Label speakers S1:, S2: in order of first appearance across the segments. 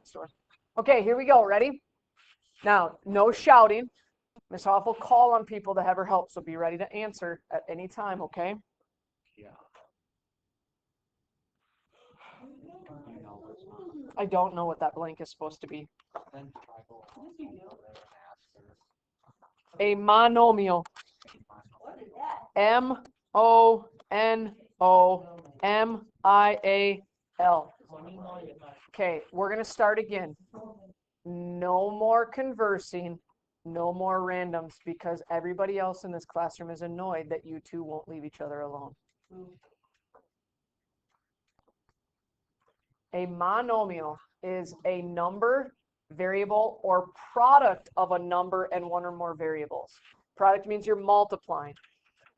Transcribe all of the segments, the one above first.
S1: store. Okay, here we go. Ready? Now, no shouting. Miss Hoff will call on people to have her help, so be ready to answer at any time, okay?
S2: Yeah.
S1: I don't know what that blank is supposed to be.
S2: Then try go over there and ask her.
S1: A monomial. M-O-N-O-M-I-A-L. Okay, we're going to start again. No more conversing, no more randoms, because everybody else in this classroom is annoyed that you two won't leave each other alone. A monomial is a number, variable, or product of a number and one or more variables. Product means you're multiplying.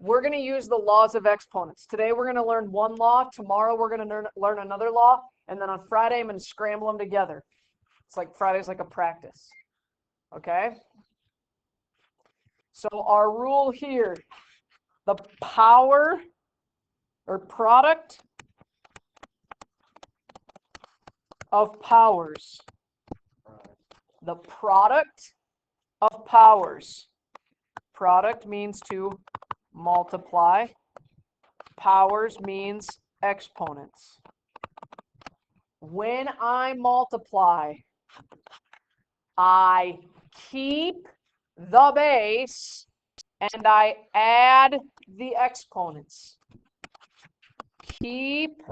S1: We're going to use the laws of exponents. Today we're going to learn one law. Tomorrow we're going to learn another law. And then on Friday I'm going to scramble them together. It's like Friday's like a practice. Okay? So our rule here, the power or product of powers. The product of powers. Product means to multiply. Powers means exponents. When I multiply, I keep the base and I add the exponents. Keep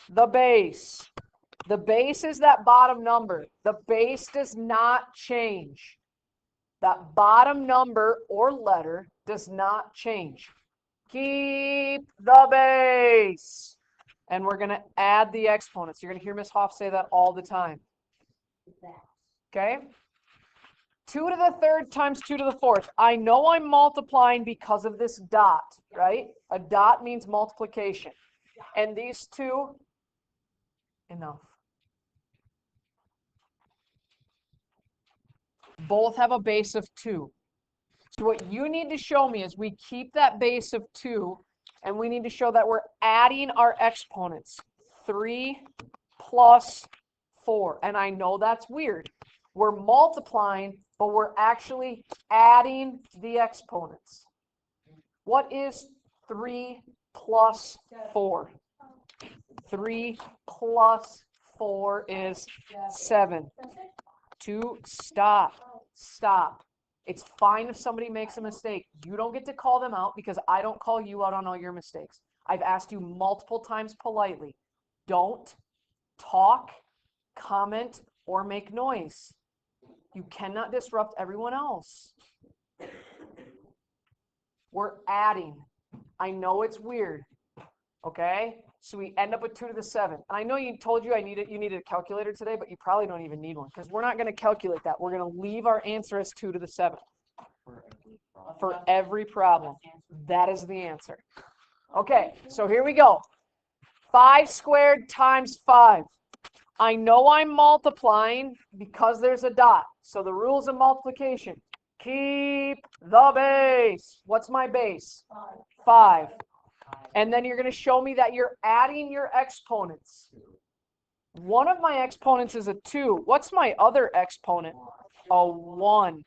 S1: the base. The base is that bottom number. The base does not change. That bottom number or letter does not change. Keep the base. And we're going to add the exponents. You're going to hear Miss Hoff say that all the time. Okay? 2 to the third times 2 to the fourth. I know I'm multiplying because of this dot, right? A dot means multiplication. And these two, enough. Both have a base of 2. So what you need to show me is we keep that base of 2, and we need to show that we're adding our exponents. 3 plus 4. And I know that's weird. We're multiplying, but we're actually adding the exponents. What is 3 plus 4? 3 plus 4 is 7. 2, stop. It's fine if somebody makes a mistake. You don't get to call them out because I don't call you out on all your mistakes. I've asked you multiple times politely. Don't talk, comment, or make noise. You cannot disrupt everyone else. We're adding. I know it's weird. Okay? So we end up with 2 to the 7. I know you told you you needed a calculator today, but you probably don't even need one because we're not going to calculate that. We're going to leave our answer as 2 to the 7. For every problem. That is the answer. Okay, so here we go. 5 squared times 5. I know I'm multiplying because there's a dot. So the rules of multiplication. Keep the base. What's my base? 5. And then you're going to show me that you're adding your exponents. One of my exponents is a 2. What's my other exponent? A 1.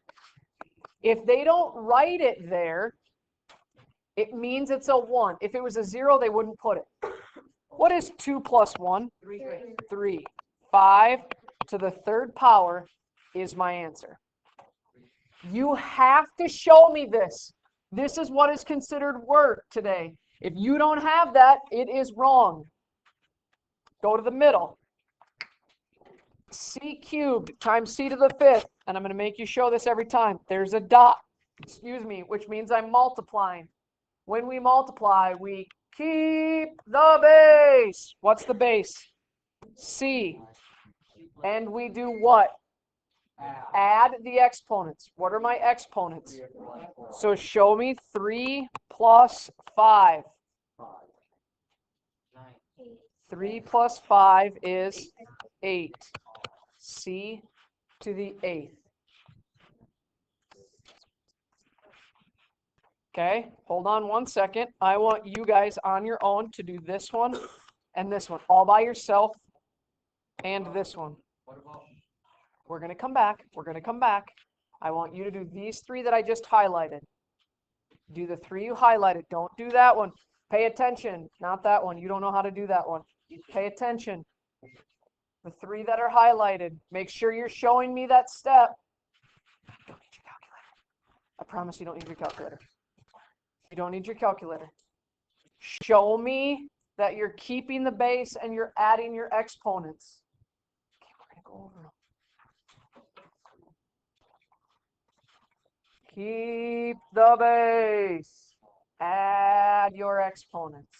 S1: If they don't write it there, it means it's a 1. If it was a 0, they wouldn't put it. What is 2 plus 1? 3. 5 to the third power is my answer. You have to show me this. This is what is considered work today. If you don't have that, it is wrong. Go to the middle. C cubed times c to the 5th. And I'm going to make you show this every time. There's a dot, which means I'm multiplying. When we multiply, we keep the base. What's the base? C. And we do what? Add the exponents. What are my exponents? So show me 3 plus 5. 3 plus 5 is 8. C to the 8th. Okay, hold on one second. I want you guys on your own to do this one and this one, all by yourself, and this one.
S2: What about
S1: We're going to come back. We're going to come back. I want you to do these three that I just highlighted. Do the three you highlighted. Don't do that one. Pay attention. Not that one. You don't know how to do that one. Pay attention. The three that are highlighted. Make sure you're showing me that step. You don't need your calculator. I promise you don't need your calculator. You don't need your calculator. Show me that you're keeping the base and you're adding your exponents. Okay, we're going to go over them. Keep the base. Add your exponents.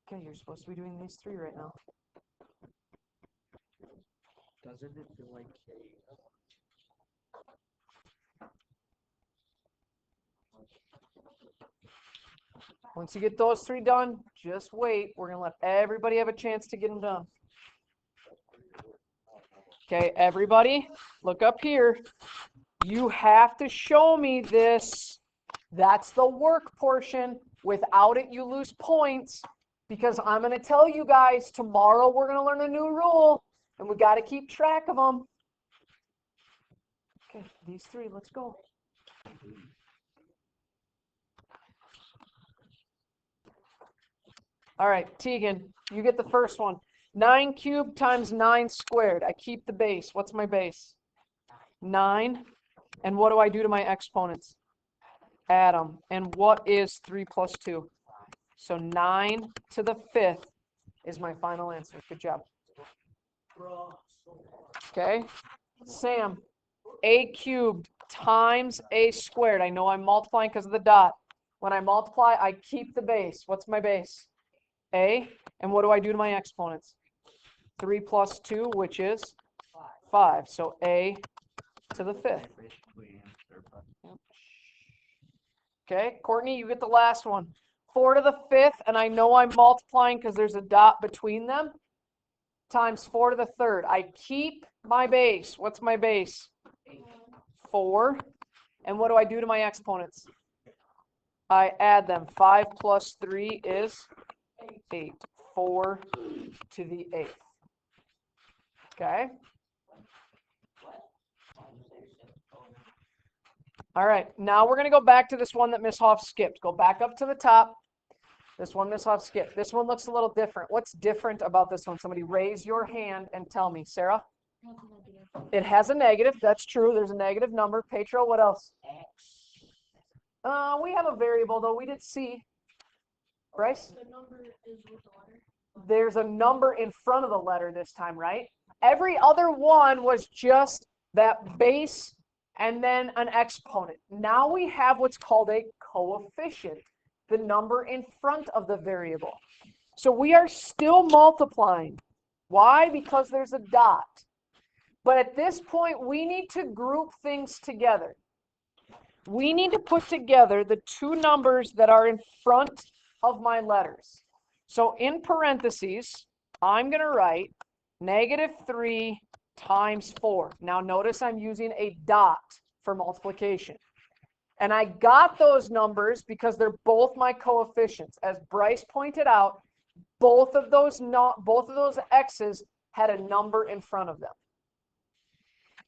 S1: Okay, you're supposed to be doing these three right now.
S2: Doesn't it feel like
S1: Once you get those three done, just wait. We're going to let everybody have a chance to get them done. Okay, everybody, look up here. You have to show me this. That's the work portion. Without it, you lose points. Because I'm going to tell you guys, tomorrow we're going to learn a new rule. And we got to keep track of them. Okay, these three, let's go. All right, Tegan, you get the first one. 9 cubed times 9 squared. I keep the base. What's my base? 9. And what do I do to my exponents? Add them. And what is 3 plus 2? So 9 to the 5th is my final answer. Good job. Okay. Sam, a cubed times a squared. I know I'm multiplying because of the dot. When I multiply, I keep the base. What's my base? A. And what do I do to my exponents? 3 plus 2, which is 5. So a to the 5th. Okay, Courtney, you get the last one. 4 to the 5th, and I know I'm multiplying because there's a dot between them, times 4 to the 3rd. I keep my base. What's my base? 4. And what do I do to my exponents? I add them. 5 plus 3 is 8. 4 to the 8th. Okay? All right, now we're going to go back to this one that Miss Hoff skipped. Go back up to the top. This one Miss Hoff skipped. This one looks a little different. What's different about this one? Somebody raise your hand and tell me. Sarah? It has a negative. That's true. There's a negative number. Petro, what else? We have a variable, though. We did C. Bryce?
S3: The number is with the letter.
S1: There's a number in front of the letter this time, right? Every other one was just that base and then an exponent. Now we have what's called a coefficient, the number in front of the variable. So we are still multiplying. Why? Because there's a dot. But at this point, we need to group things together. We need to put together the two numbers that are in front of my letters. So in parentheses, I'm going to write -3 times 4. Now notice I'm using a dot for multiplication. And I got those numbers because they're both my coefficients. As Bryce pointed out, both of those x's had a number in front of them.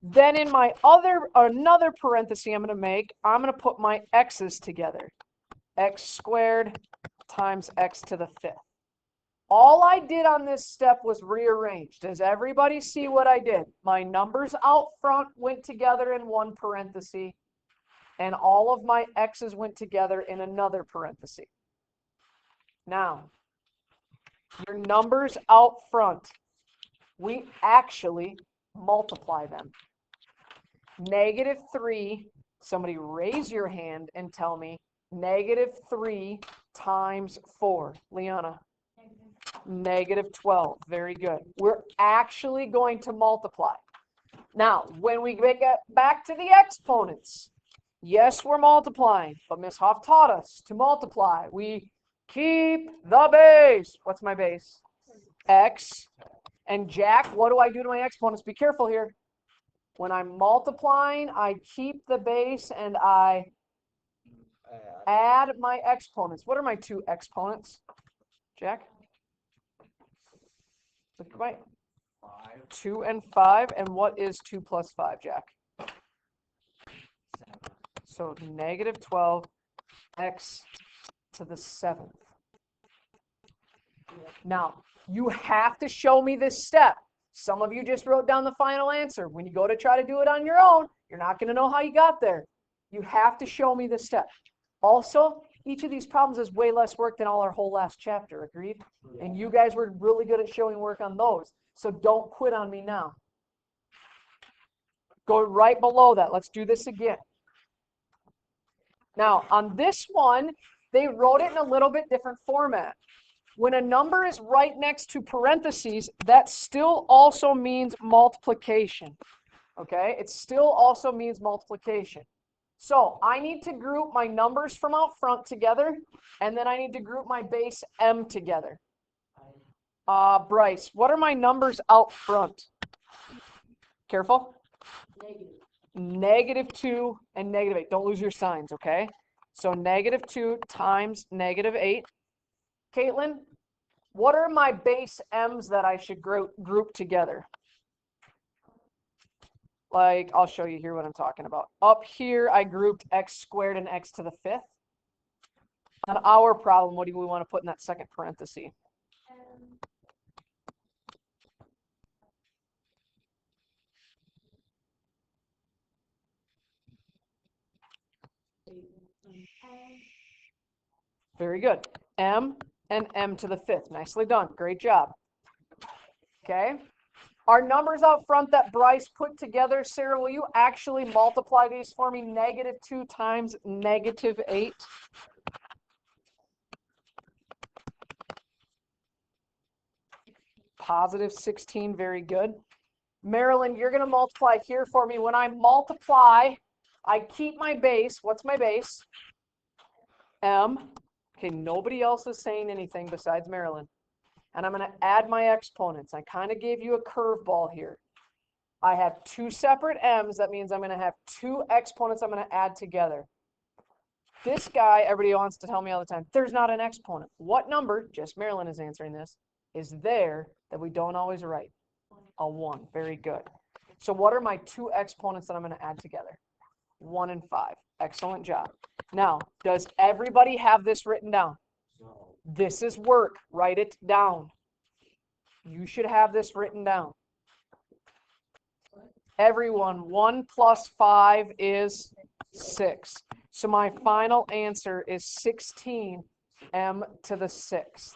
S1: Then in my another parenthesis I'm going to put my x's together. X squared times x to the 5th. All I did on this step was rearrange. Does everybody see what I did? My numbers out front went together in one parenthesis, and all of my x's went together in another parenthesis. Now, your numbers out front, we actually multiply them. -3, somebody raise your hand and tell me, -3 times 4. Liana. -12. Very good. We're actually going to multiply. Now, when we get back to the exponents, yes, we're multiplying, but Miss Hoff taught us to multiply. We keep the base. What's my base? X. And Jack, what do I do to my exponents? Be careful here. When I'm multiplying, I keep the base and I add my exponents. What are my two exponents? Jack? Look right.
S2: 5 5.
S1: 2 and 5. And what is 2 plus 5, Jack?
S2: 7.
S1: So negative 12 x to the 7th. Now, you have to show me this step. Some of you just wrote down the final answer. When you go to try to do it on your own, you're not going to know how you got there. You have to show me this step. Also, each of these problems is way less work than all our whole last chapter, agreed? And you guys were really good at showing work on those. So don't quit on me now. Go right below that. Let's do this again. Now, on this one, they wrote it in a little bit different format. When a number is right next to parentheses, that still also means multiplication. Okay? It still also means multiplication. So I need to group my numbers from out front together, and then I need to group my base m together. Bryce, what are my numbers out front? Careful. Negative 2 and negative 8. Don't lose your signs, okay? So negative 2 times negative 8. Caitlin, what are my base m's that I should group together? Like, I'll show you here what I'm talking about. Up here, I grouped x squared and x to the 5th. On our problem, what do we want to put in that second parenthesis? Very good. M and m to the 5th. Nicely done. Great job. Okay. Our numbers out front that Bryce put together, Sarah, will you actually multiply these for me? Negative 2 times negative 8. Positive 16. Very good. Marilyn, you're going to multiply here for me. When I multiply, I keep my base. What's my base? M. Okay, nobody else is saying anything besides Marilyn. And I'm going to add my exponents. I kind of gave you a curveball here. I have 2 separate m's. That means I'm going to have 2 exponents I'm going to add together. This guy, everybody wants to tell me all the time, there's not an exponent. What number, just Marilyn is answering this, is there that we don't always write? A 1. Very good. So what are my 2 exponents that I'm going to add together? 1 and 5. Excellent job. Now, does everybody have this written down?
S2: No.
S1: This is work. Write it down. You should have this written down. Everyone, 1 plus 5 is 6. So my final answer is 16 m to the 6th.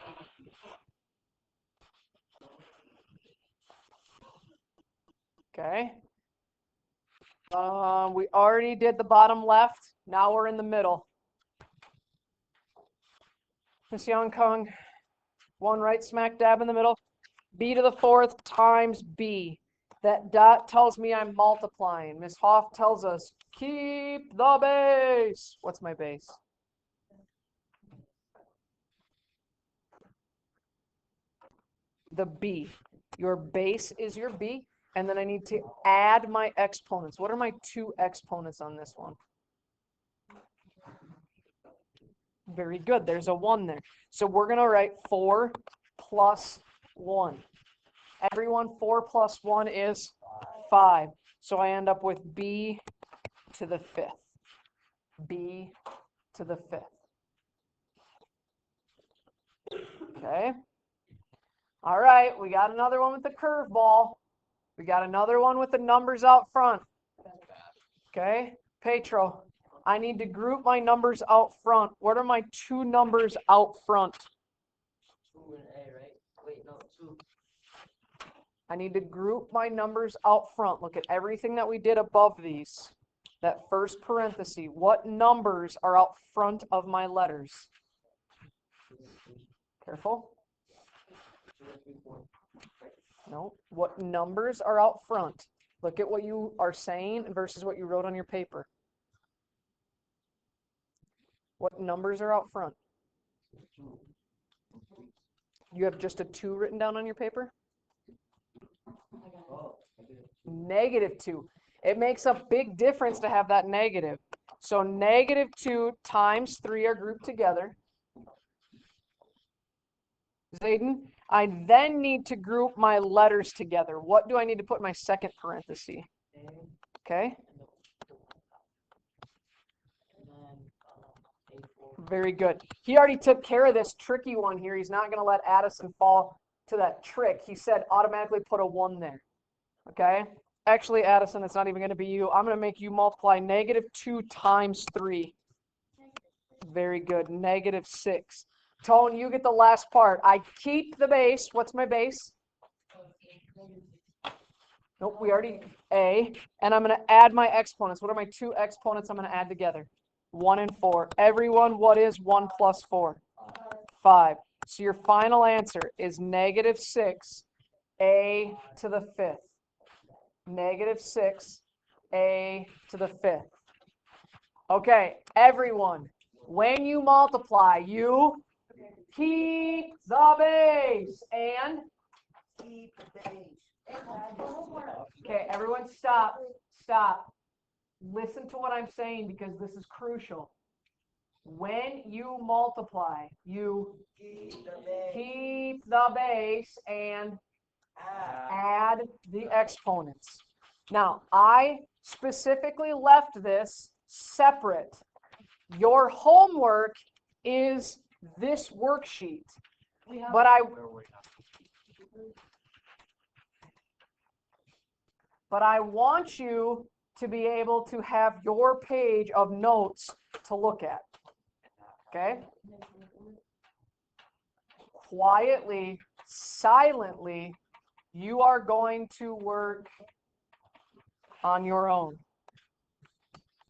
S1: Okay. We already did the bottom left. Now we're in the middle. Miss Young-Kung, 1 right smack dab in the middle. B to the 4th times B. That dot tells me I'm multiplying. Miss Hoff tells us, keep the base. What's my base? The B. Your base is your B. And then I need to add my exponents. What are my 2 exponents on this one? Very good. There's a 1 there. So we're going to write 4 plus 1. Everyone, 4 plus 1 is 5. So I end up with B to the 5th. B to the 5th. Okay. All right. We got another one with the curveball. We got another one with the numbers out front. Okay. Petro, I need to group my numbers out front. What are my 2 numbers out front?
S2: 2 and A, right? Wait, no, 2.
S1: I need to group my numbers out front. Look at everything that we did above these. That first parenthesis. What numbers are out front of my letters? Careful.
S2: 2 and 3, 4.
S1: No. What numbers are out front? Look at what you are saying versus what you wrote on your paper. What numbers are out front?
S2: 2.
S1: You have just a 2 written down on your paper?
S2: Oh, I did.
S1: Negative 2. It makes a big difference to have that negative. So negative 2 times 3 are grouped together. Zayden, I then need to group my letters together. What do I need to put in my second parenthesis? Okay.
S2: And then A4.
S1: Very good. He already took care of this tricky one here. He's not going to let Addison fall to that trick. He said automatically put a 1 there. Okay? Actually, Addison, it's not even going to be you. I'm going to make you multiply -2 times 3. Very good. -6. Tone, you get the last part. I keep the base. What's my base? Nope, we already A. And I'm going to add my exponents. What are my 2 exponents I'm going to add together? 1 and 4. Everyone, what is 1 plus 4? 5. So your final answer is -6 a to the 5th. -6 a to the 5th. Okay, everyone, when you multiply, you keep the base and
S2: Keep the base.
S1: okay, everyone stop. Stop. Listen to what I'm saying because this is crucial. When you multiply, you
S2: Keep the base.
S1: keep the base and add the exponents. Now, I specifically left this separate. Your homework is this worksheet. But I want you to be able to have your page of notes to look at. Okay? Quietly, silently, you are going to work on your own.